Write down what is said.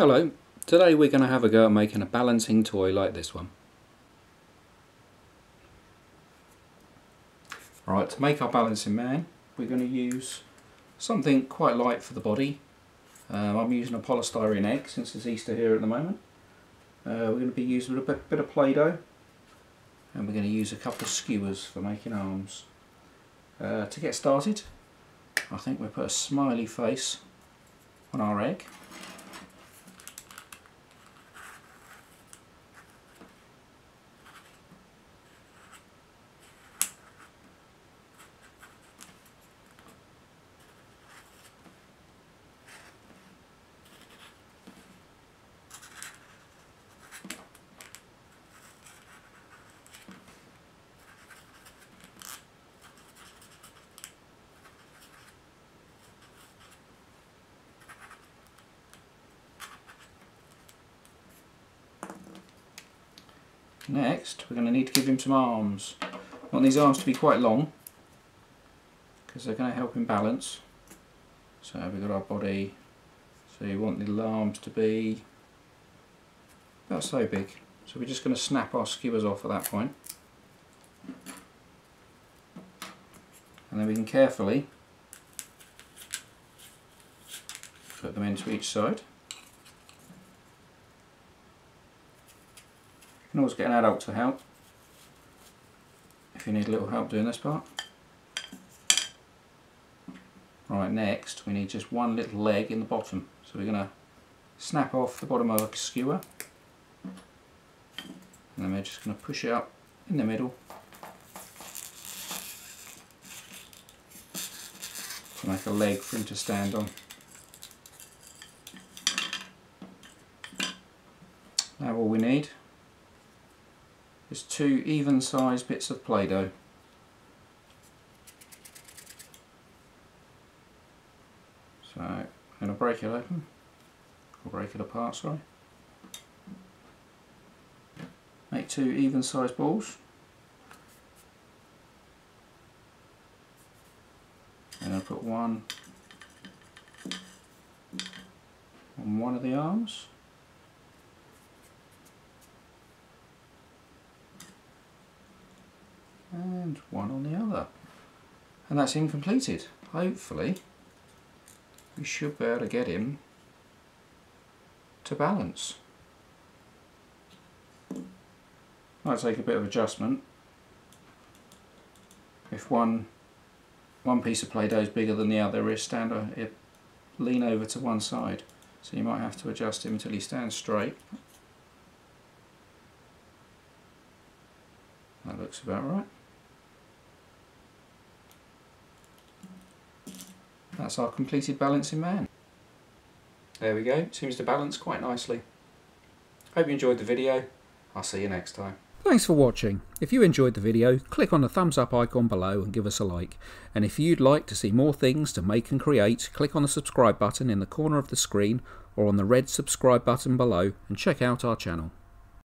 Hello, today we're going to have a go at making a balancing toy like this one. Right, to make our balancing man we're going to use something quite light for the body. I'm using a polystyrene egg since it's Easter here at the moment. We're going to be using a bit of Play-Doh, and we're going to use a couple of skewers for making arms. To get started, I think we'll put a smiley face on our egg. Next, we're going to need to give him some arms. I want these arms to be quite long because they're going to help him balance. So we've got our body, so you want the arms to be about so big. So we're just going to snap our skewers off at that point. And then we can carefully put them into each side. You can always get an adult to help if you need a little help doing this part. Right, next we need just one little leg in the bottom, so we're going to snap off the bottom of a skewer, and then we're just going to push it up in the middle to make a leg for him to stand on. Now all we need is 2 even sized bits of Play-Doh. So I'm going to break it open, or break it apart, sorry. Make 2 even sized balls. And I'll put one on one of the arms. And one on the other, and that's him completed. Hopefully we should be able to get him to balance. Might take a bit of adjustment. If one piece of Play-Doh is bigger than the other, he'll lean over to one side, so you might have to adjust him until he stands straight. That looks about right. That's our completed balancing man. There we go, seems to balance quite nicely. Hope you enjoyed the video. I'll see you next time. Thanks for watching. If you enjoyed the video, click on the thumbs up icon below and give us a like. And if you'd like to see more things to make and create, click on the subscribe button in the corner of the screen or on the red subscribe button below and check out our channel.